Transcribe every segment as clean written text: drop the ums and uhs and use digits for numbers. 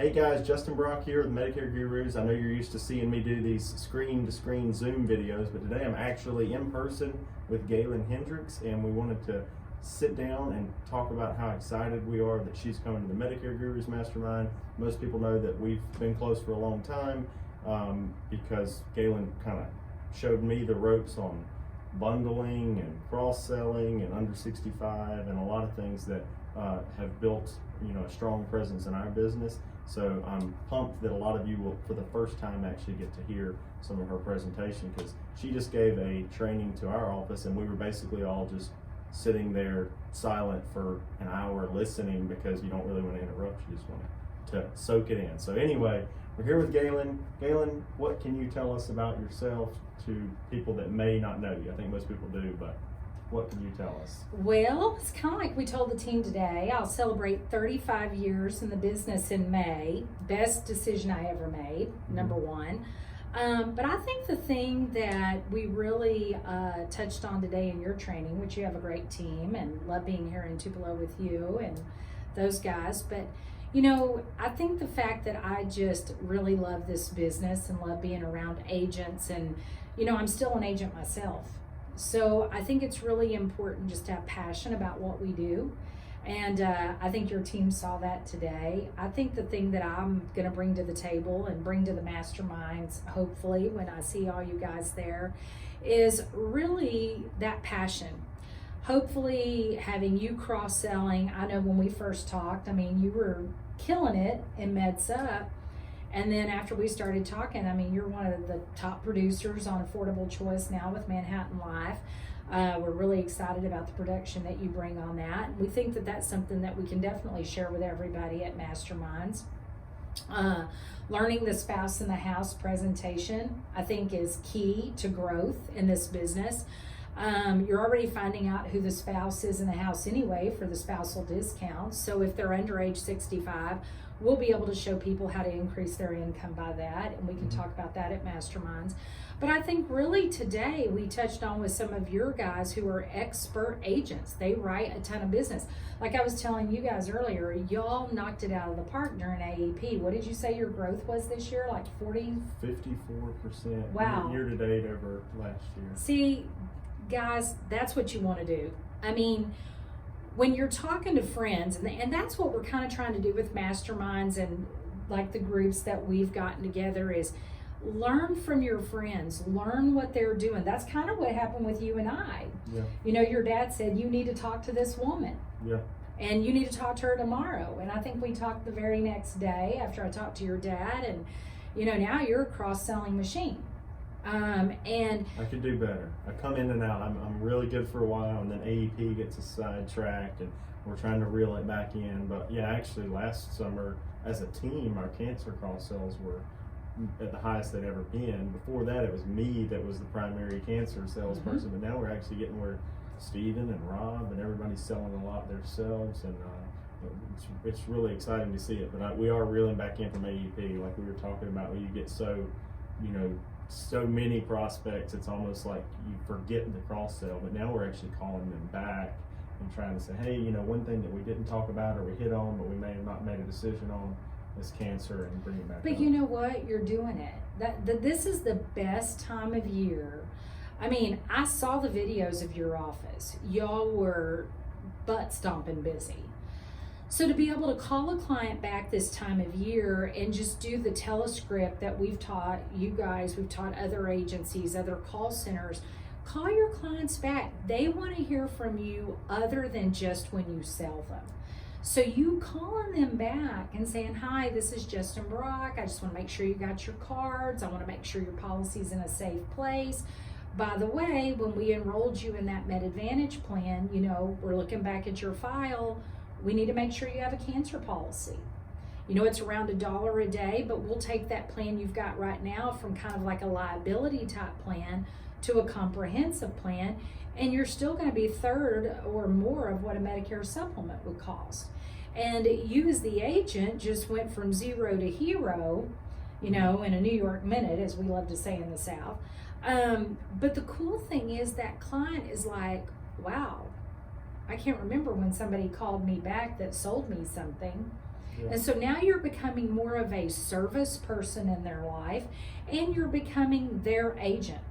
Hey guys, Justin Brock here with Medicare Gurus. I know you're used to seeing me do these screen-to-screen Zoom videos, but today I'm actually in person with Gaylan Hendricks, and we wanted to sit down and talk about how excited we are that she's coming to the Medicare Gurus Mastermind. Most people know that we've been close for a long time because Gaylan kind of showed me the ropes on bundling and cross-selling and under 65 and a lot of things that have built a strong presence in our business. So I'm pumped that a lot of you will, for the first time, actually get to hear some of her presentation, because she just gave a training to our office and we were basically all just sitting there silent for an hour listening, because you don't really want to interrupt, you just want to soak it in. So anyway, we're here with Gaylan. Gaylan, what can you tell us about yourself to people that may not know you? I think most people do, but what can you tell us? Well, it's kind of like we told the team today. I'll celebrate 35 years in the business in May. Best decision I ever made, number one. But I think the thing that we really touched on today in your training, which you have a great team and love being here in Tupelo with you and those guys, but I think the fact that I just really love this business and love being around agents, and I'm still an agent myself. So I think it's really important just to have passion about what we do. And I think your team saw that today. I think the thing that I'm going to bring to the table and bring to the masterminds, hopefully, when I see all you guys there, is really that passion. Hopefully having you cross-selling. I know when we first talked, you were killing it in MedSup. And then after we started talking, you're one of the top producers on Affordable Choice now with Manhattan Life. We're really excited about the production that you bring on that. We think that that's something that we can definitely share with everybody at Masterminds. Learning the spouse in the house presentation, I think, is key to growth in this business. You're already finding out who the spouse is in the house anyway for the spousal discounts. So if they're under age 65, we'll be able to show people how to increase their income by that, and we can talk about that at Masterminds. But I think really today we touched on with some of your guys who are expert agents. They write a ton of business. Like I was telling you guys earlier, y'all knocked it out of the park during AEP. What did you say your growth was this year? Like 54%. Wow. Year to date over last year. See, guys, that's what you want to do. When you're talking to friends, and that's what we're kind of trying to do with Masterminds and like the groups that we've gotten together, is learn from your friends, learn what they're doing. That's kind of what happened with you and I. Yeah. Your dad said, you need to talk to this woman. Yeah. And you need to talk to her tomorrow. And I think we talked the very next day after I talked to your dad, and now you're a cross-selling machine. And I could do better. I come in and out. I'm really good for a while, and then AEP gets us sidetracked, and we're trying to reel it back in. But yeah, actually last summer as a team, our cancer cross sells were at the highest they'd ever been. Before that, it was me that was the primary cancer salesperson, but now we're actually getting where Steven and Rob and everybody's selling a lot themselves, and it's really exciting to see it. But we are reeling back in from AEP, like we were talking about, where you get so many prospects, it's almost like you forget the cross sell. But now we're actually calling them back and trying to say, hey, one thing that we didn't talk about or we hit on but we may have not made a decision on is cancer, and bring it back But up. you know what? You're doing it. This is the best time of year. I saw the videos of your office. Y'all were butt stomping busy. So to be able to call a client back this time of year and just do the telescript that we've taught you guys, we've taught other agencies, other call centers, call your clients back. They want to hear from you other than just when you sell them. So you calling them back and saying, hi, this is Justin Brock. I just want to make sure you got your cards. I want to make sure your policy's in a safe place. By the way, when we enrolled you in that Med Advantage plan, we're looking back at your file. We need to make sure you have a cancer policy. It's around $1 a day, but we'll take that plan you've got right now from kind of like a liability type plan to a comprehensive plan, and you're still going to be third or more of what a Medicare supplement would cost. And you as the agent just went from zero to hero, in a New York minute, as we love to say in the South. But the cool thing is that client is like, wow, I can't remember when somebody called me back that sold me something. And so now you're becoming more of a service person in their life, and you're becoming their agent.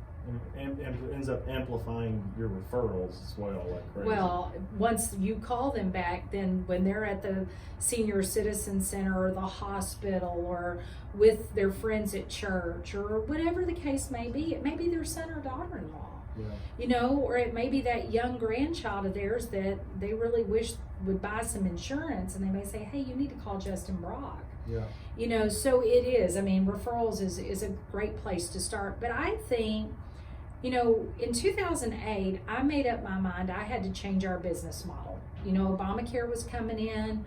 And ends up amplifying your referrals as well, like crazy. Well, once you call them back, then when they're at the senior citizen center or the hospital or with their friends at church or whatever the case may be, it may be their son or daughter-in-law. Yeah. You know, or it may be that young grandchild of theirs that they really wish would buy some insurance, and they may say, hey, you need to call Justin Brock. Yeah. You know, so it is. I mean, referrals is a great place to start. But I think, you know, in 2008, I made up my mind I had to change our business model. You know, Obamacare was coming in.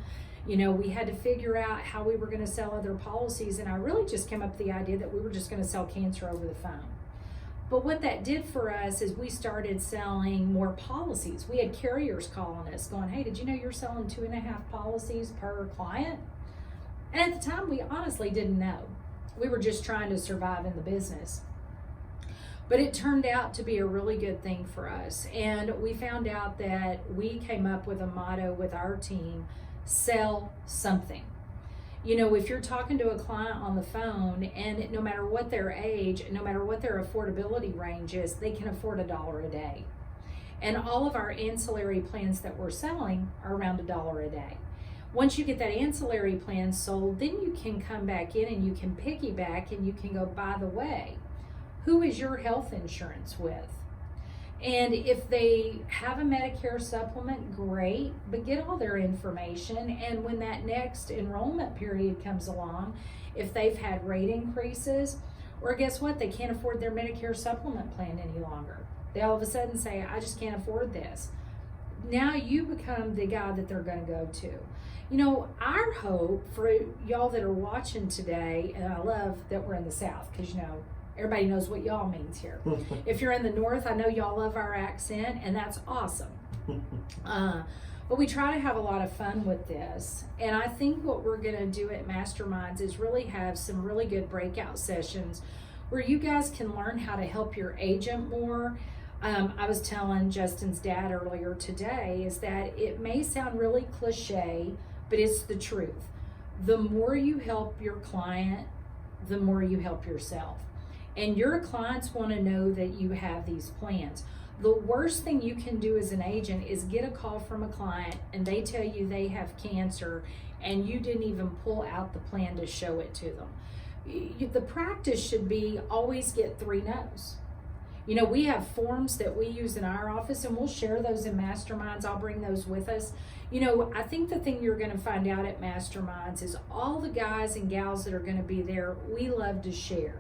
You know, we had to figure out how we were going to sell other policies, and I really just came up with the idea that we were just going to sell cancer over the phone. But what that did for us is we started selling more policies. We had carriers calling us going, hey, did you know you're selling 2.5 policies per client? And at the time, we honestly didn't know. We were just trying to survive in the business. But it turned out to be a really good thing for us. And we found out that we came up with a motto with our team, sell something. You know, if you're talking to a client on the phone, and no matter what their age, no matter what their affordability range is, they can afford $1 a day. And all of our ancillary plans that we're selling are around $1 a day. Once you get that ancillary plan sold, then you can come back in and you can piggyback and you can go, by the way, who is your health insurance with? And if they have a Medicare supplement, great, but get all their information. And when that next enrollment period comes along, if they've had rate increases, or guess what, they can't afford their Medicare supplement plan any longer. They all of a sudden say, I just can't afford this. Now you become the guy that they're going to go to. You know, our hope for y'all that are watching today, and I love that we're in the South, because, you know, everybody knows what y'all means here. If you're in the North, I know y'all love our accent, and that's awesome. But we try to have a lot of fun with this. And I think what we're going to do at Masterminds is really have some really good breakout sessions where you guys can learn how to help your agent more. I was telling Justin's dad earlier today is that it may sound really cliche, but it's the truth. The more you help your client, the more you help yourself. And your clients want to know that you have these plans. The worst thing you can do as an agent is get a call from a client and they tell you they have cancer and you didn't even pull out the plan to show it to them. The practice should be always get 3 no's. You know, we have forms that we use in our office, and we'll share those in Masterminds. I'll bring those with us. You know, I think the thing you're going to find out at Masterminds is all the guys and gals that are going to be there, we love to share.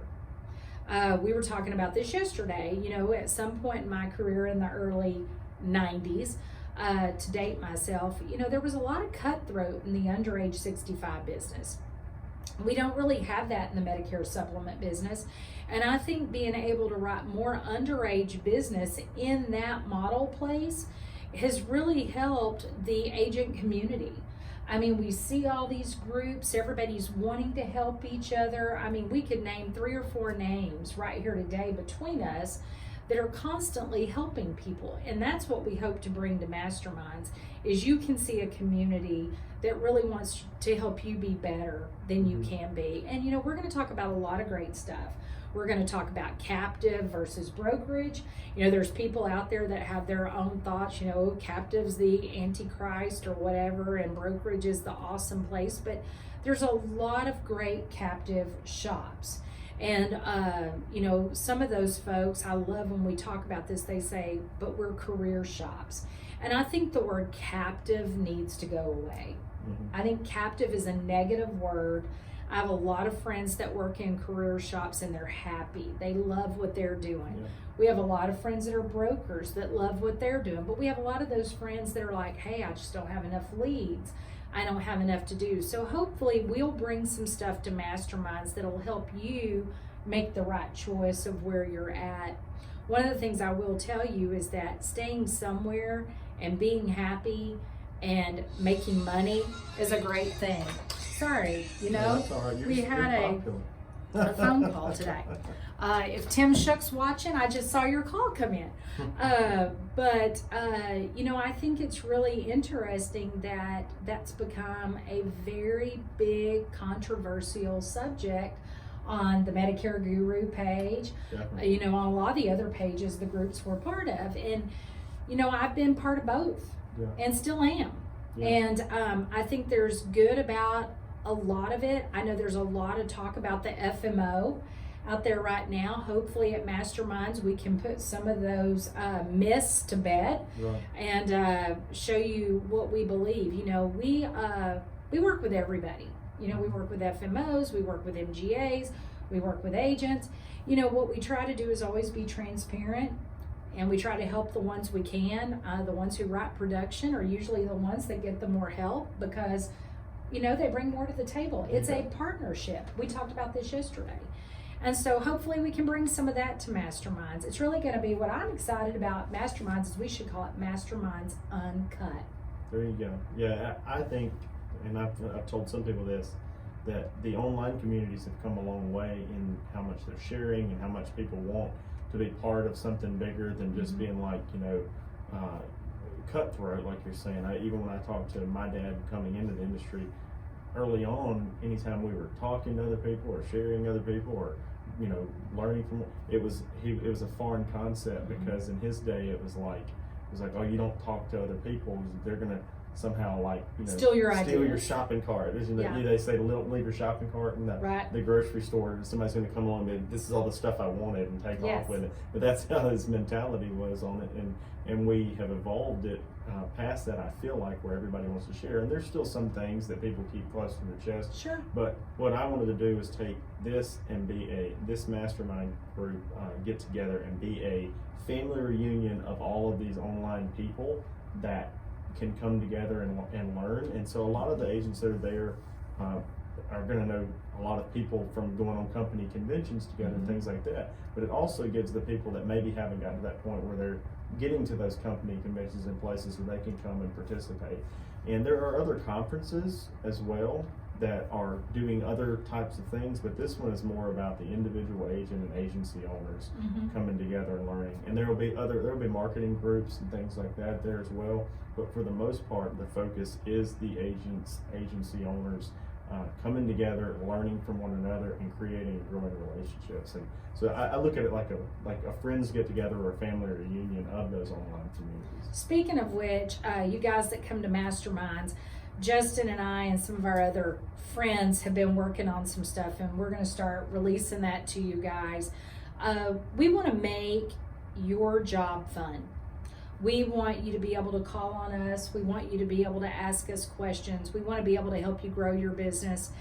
We were talking about this yesterday. You know, at some point in my career in the early 90s, to date myself, you know, there was a lot of cutthroat in the under age 65 business. We don't really have that in the Medicare supplement business. And I think being able to write more underage business in that model place has really helped the agent community. I mean, we see all these groups, everybody's wanting to help each other. I mean, we could name 3 or 4 names right here today between us that are constantly helping people. And that's what we hope to bring to Masterminds, is you can see a community that really wants to help you be better than you can be. And, you know, we're going to talk about a lot of great stuff. We're going to talk about captive versus brokerage. You know, there's people out there that have their own thoughts, you know, captive's the antichrist or whatever, and brokerage is the awesome place. But there's a lot of great captive shops. And, you know, some of those folks, I love when we talk about this, they say, but we're career shops. And I think the word captive needs to go away. I think captive is a negative word. I have a lot of friends that work in career shops and they're happy. They love what they're doing. Yeah. We have a lot of friends that are brokers that love what they're doing. But we have a lot of those friends that are like, hey, I just don't have enough leads. I don't have enough to do. So hopefully we'll bring some stuff to Masterminds that'll help you make the right choice of where you're at. One of the things I will tell you is that staying somewhere and being happy and making money is a great thing. Sorry, you know, yeah, we had a phone call today. If Tim Shook's watching, I just saw your call come in. You know, I think it's really interesting that that's become a very big controversial subject on the Medicare Guru page. Definitely. You know, on a lot of the other pages the groups were part of. And, you know, I've been part of both and still am. Yeah. And I think there's good about a lot of it. I know there's a lot of talk about the FMO out there right now. Hopefully at Masterminds we can put some of those myths to bed and show you what we believe. You know, we work with everybody. You know, we work with FMOs, we work with MGAs, we work with agents. You know, what we try to do is always be transparent, and we try to help the ones we can. The ones who write production are usually the ones that get the more help because, you know, they bring more to the table. It's a partnership. We talked about this yesterday. And so hopefully we can bring some of that to Masterminds. It's really going to be, what I'm excited about Masterminds is we should call it Masterminds Uncut. There you go. Yeah, I think, and I've told some people this, that the online communities have come a long way in how much they're sharing and how much people want to be part of something bigger than just being like, you know, cutthroat, like you're saying. Even when I talked to my dad coming into the industry, early on, anytime we were talking to other people or sharing other people or, you know, learning from it was a foreign concept because in his day it was like, oh, you don't talk to other people, they're gonna somehow, like, you know, steal your shopping cart. You know, they say don't leave your shopping cart in the grocery store. Somebody's going to come along and this is all the stuff I wanted and take off with it. But that's how his mentality was on it, and we have evolved it past that. I feel like where everybody wants to share, and there's still some things that people keep close to their chest. Sure. But what I wanted to do is take this and be this mastermind group, get together and be a family reunion of all of these online people that can come together and learn. And so a lot of the agents that are there are going to know a lot of people from going on company conventions together and things like that. But it also gives the people that maybe haven't gotten to that point where they're getting to those company conventions and places where they can come and participate. And there are other conferences as well that are doing other types of things, but this one is more about the individual agent and agency owners coming together and learning. And there will be marketing groups and things like that there as well. But for the most part, the focus is the agency owners coming together, learning from one another, and creating and growing relationships. And so I look at it like a friends get together or a family reunion of those online communities. Speaking of which, you guys that come to Masterminds, Justin and I and some of our other friends have been working on some stuff, and we're going to start releasing that to you guys. We want to make your job fun. We want you to be able to call on us. We want you to be able to ask us questions. We want to be able to help you grow your business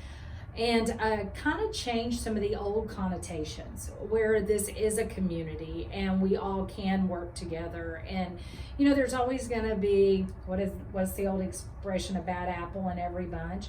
and kind of change some of the old connotations where this is a community and we all can work together. And you know, there's always going to be what's the old expression, a bad apple in every bunch.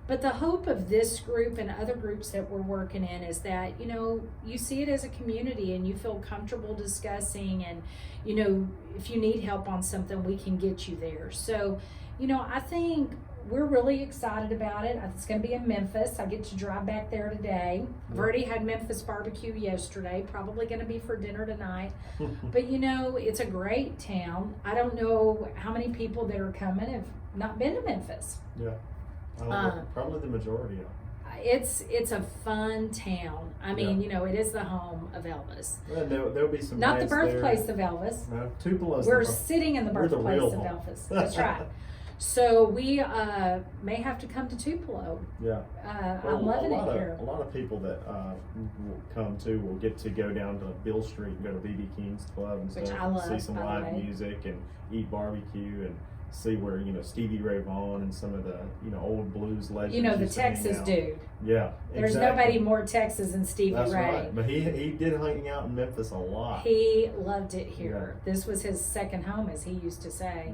But the hope of this group and other groups that we're working in is that, you know, you see it as a community and you feel comfortable discussing, and you know, if you need help on something, we can get you there. So, you know, I think we're really excited about it. It's going to be in Memphis. I get to drive back there today. I've already had Memphis barbecue yesterday. Probably going to be for dinner tonight. But you know, it's a great town. I don't know how many people that are coming have not been to Memphis. Yeah, probably the majority of them. It's a fun town. I mean, you know, it is the home of Elvis. Well, there'll be some. Not the birthplace of Elvis. No, Tupelo's. We're sitting in the birthplace of Elvis. That's right. So we may have to come to Tupelo. Yeah. I'm loving it here. A lot of people that will come too will get to go down to Bill Street and go to B.B. King's Club and Which stuff, I love, see some by the live way. music and eat barbecue and see where, you know, Stevie Ray Vaughan and some of the, you know, old blues legends. You know, the used to hang Texas out. dude. Yeah, There's exactly. nobody more Texas than Stevie That's Ray. right. But he did hang out in Memphis a lot. He loved it here. This was his second home, as he used to say.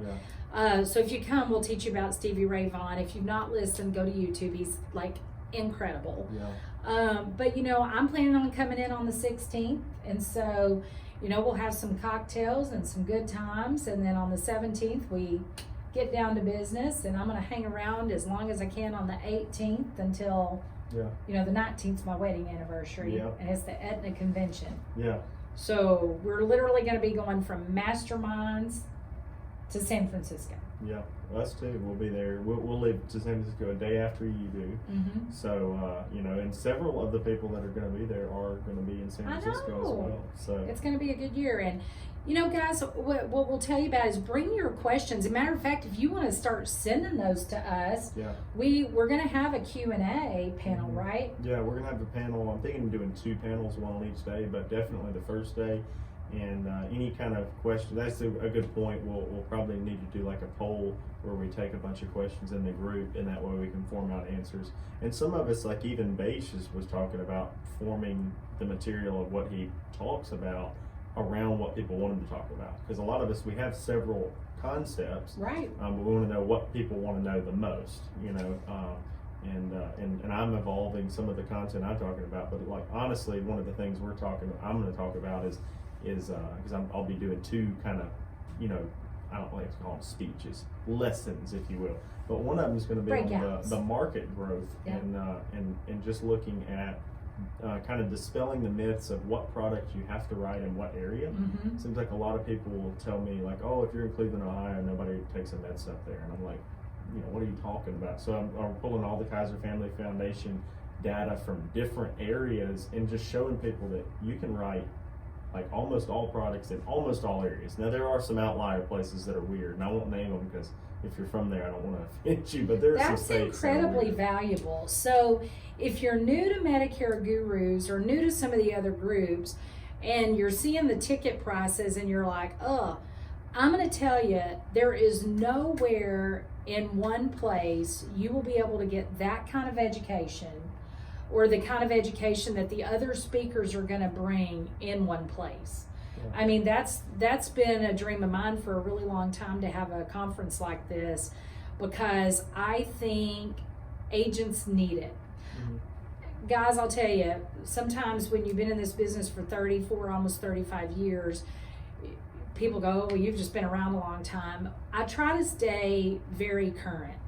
Yeah. So if you come, we'll teach you about Stevie Ray Vaughan. If you've not listened, go to YouTube. He's like incredible. Yeah. But you know, I'm planning on coming in on the 16th, and so, you know, we'll have some cocktails and some good times, and then on the 17th we get down to business, and I'm going to hang around as long as I can on the 18th until Yeah. You know, the 19th is my wedding anniversary, Yeah. and it's the Aetna convention. Yeah. So we're literally going to be going from Masterminds to San Francisco. Yeah, us too. We'll be there. We'll leave to San Francisco a day after you do. Mm-hmm. So, you know, and several of the people that are going to be there are going to be in San Francisco as well. So it's going to be a good year. And, you know, guys, what we'll tell you about is bring your questions. As a matter of fact, if you want to start sending those to us, yeah, we're going to have a Q&A panel, Mhm. right? Yeah, we're going to have a panel. I'm thinking of doing 2 panels, one on each day, but definitely the first day. And any kind of question, that's a good point. We'll probably need to do like a poll where we take a bunch of questions in the group, and that way we can form out answers. And some of us, like even Baches was talking about forming the material of what he talks about around what people want him to talk about. Because a lot of us, we have several concepts, Right. but we want to know what people want to know the most, you know. And I'm evolving some of the content I'm talking about, but like honestly, one of the things I'm going to talk about is because I'll be doing 2 kind of, you know, I don't like to call them speeches, lessons, if you will. But one of them is going to be Breakouts. on the market growth, Yeah. and just looking at kind of dispelling the myths of what product you have to write in what area. Mm-hmm. Seems like a lot of people will tell me like, oh, if you're in Cleveland, Ohio, nobody takes a med sup there, and I'm like, you know, what are you talking about? So I'm pulling all the Kaiser Family Foundation data from different areas and just showing people that you can write like almost all products in almost all areas. Now there are some outlier places that are weird, and I won't name them because if you're from there, I don't want to offend you. But there's some That's states that are incredibly weird. valuable. So if you're new to Medicare Gurus or new to some of the other groups, and you're seeing the ticket prices and you're like, oh, I'm going to tell you, there is nowhere in one place you will be able to get that kind of education or the kind of education that the other speakers are going to bring in one place. Yeah. I mean, that's been a dream of mine for a really long time, to have a conference like this, because I think agents need it. Mhm. Guys, I'll tell you, sometimes when you've been in this business for 34, almost 35 years, people go, oh, well, you've just been around a long time. I try to stay very current.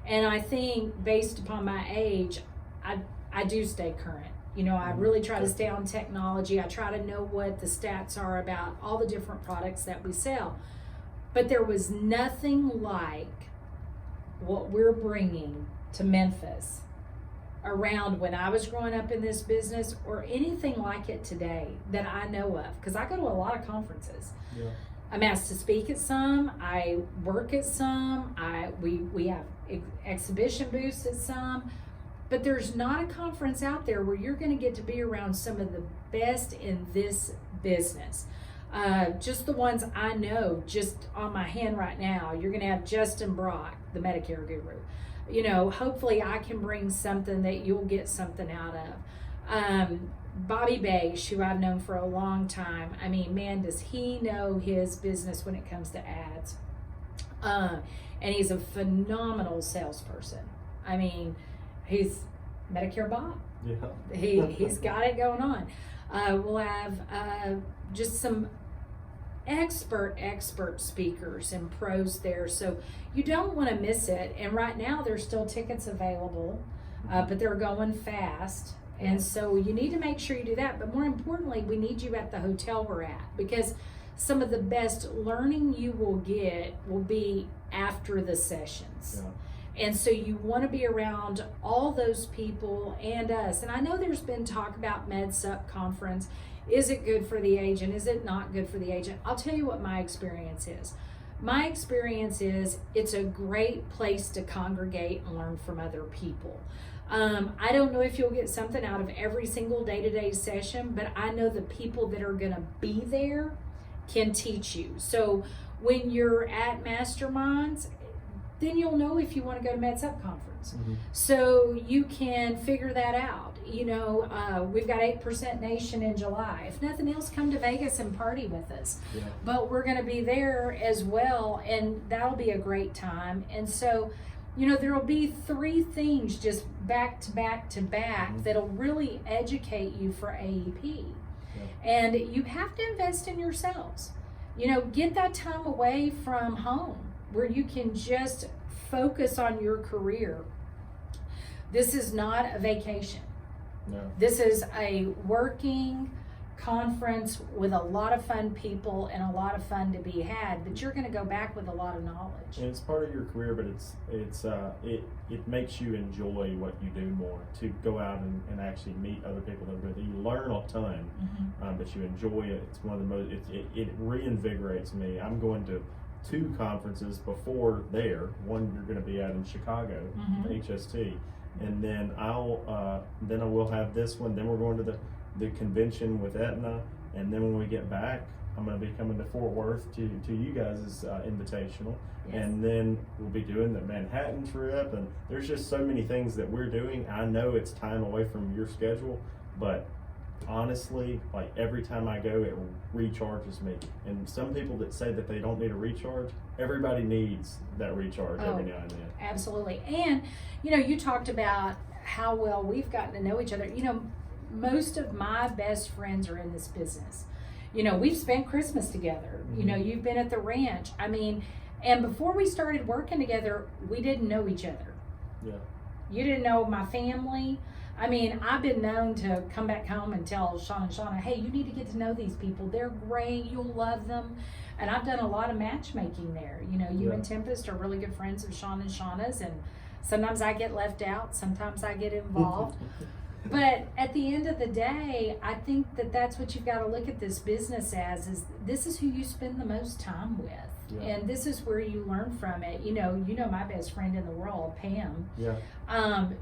And I think based upon my age, I do stay current. You know, I really try to stay on technology. I try to know what the stats are about all the different products that we sell. But there was nothing like what we're bringing to Memphis around when I was growing up in this business, or anything like it today that I know of. Because I go to a lot of conferences. Yeah. I'm asked to speak at some. I work at some. We have exhibition booths at some. But there's not a conference out there where you're going to get to be around some of the best in this business. Just the ones I know, just on my hand right now. You're going to have Justin Brock, the Medicare Guru. You know, hopefully I can bring something that you'll get something out of. Bobby Bache, who I've known for a long time. I mean, man, does he know his business when it comes to ads. And he's a phenomenal salesperson. I mean, he's Medicare Bob. Yeah. He's got it going on. We'll have just some expert speakers and pros there, so you don't want to miss it. And right now there's still tickets available, but they're going fast, and so you need to make sure you do that. But more importantly, we need you at the hotel we're at, because some of the best learning you will get will be after the sessions. Yeah. And so you want to be around all those people and us. And I know there's been talk about MedSup conference. Is it good for the agent? Is it not good for the agent? I'll tell you what my experience is. My experience is it's a great place to congregate and learn from other people. I don't know if you'll get something out of every single day-to-day session, but I know the people that are going to be there can teach you. So when you're at Masterminds, then you'll know if you want to go to MedSup conference. Mhm. So you can figure that out. You know, we've got 8% Nation in July. If nothing else, come to Vegas and party with us. Yeah. But we're going to be there as well, and that'll be a great time. And so, you know, there'll be 3 things just back to back to back Mhm. that'll really educate you for AEP. Yeah. And you have to invest in yourselves. You know, get that time away from home where you can just focus on your career. This is not a vacation. No. This is a working conference with a lot of fun people and a lot of fun to be had, but you're going to go back with a lot of knowledge. And it's part of your career, but it makes you enjoy what you do more, to go out and actually meet other people that are with you. You learn a ton, but you enjoy it. It's one of the most, it reinvigorates me. I'm going to 2 conferences before there. One you're going to be at in Chicago, the HST, and then I will have this one. Then we're going to the convention with Aetna, and then when we get back, I'm going to be coming to Fort Worth to you guys' invitational, and then we'll be doing the Manhattan trip, and there's just so many things that we're doing. I know it's time away from your schedule, but honestly, like every time I go, it recharges me. And some people that say that they don't need a recharge, everybody needs that recharge every now and then. Absolutely. And you talked about how well we've gotten to know each other. Most of my best friends are in this business. We've spent Christmas together. You've been at the ranch. I mean, and before we started working together, we didn't know each other. Yeah. You didn't know my family. I mean, I've been known to come back home and tell Sean and Shauna, hey, you need to get to know these people. They're great. You'll love them. And I've done a lot of matchmaking there. You and Tempest are really good friends of Sean and Shauna's, and sometimes I get left out. Sometimes I get involved. But at the end of the day, I think that that's what you've got to look at this business as, is this is who you spend the most time with. Yeah. And this is where you learn from it. You know my best friend in the world, Pam. Yeah.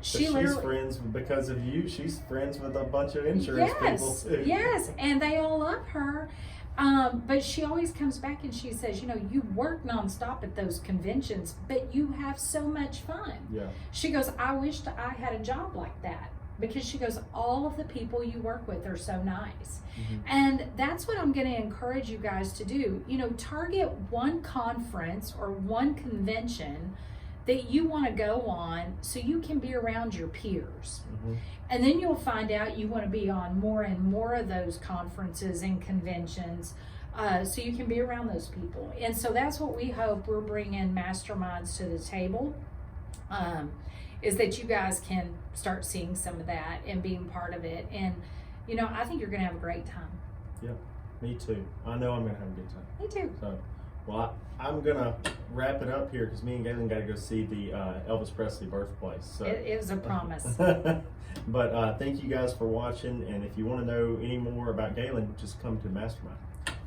She's friends because of you. She's friends with a bunch of insurance people too. Yes, and they all love her. But she always comes back and she says, you work nonstop at those conventions, but you have so much fun. Yeah. She goes, I wished I had a job like that. Because she goes, all of the people you work with are so nice. And that's what I'm going to encourage you guys to do. Target one conference or one convention that you want to go on so you can be around your peers. And then you'll find out you want to be on more and more of those conferences and conventions so you can be around those people. And so that's what we hope we're bringing Masterminds to the table. Is that you guys can start seeing some of that and being part of it. And, I think you're going to have a great time. Yeah, me too. I know I'm going to have a good time. Me too. So, well, I'm going to wrap it up here because me and Galen got to go see the Elvis Presley birthplace. So. It was a promise. But thank you guys for watching. And if you want to know any more about Galen, just come to Mastermind.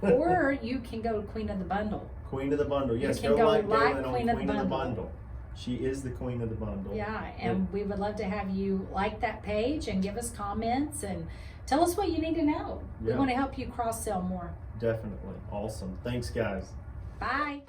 Or you can go to Queen of the Bundle. Queen of the Bundle. Yes, you can go like Galen Queen on of the Bundle. She is the queen of the bundle. Yeah, and we would love to have you like that page and give us comments and tell us what you need to know. We want to help you cross-sell more. Definitely. Awesome. Thanks, guys. Bye.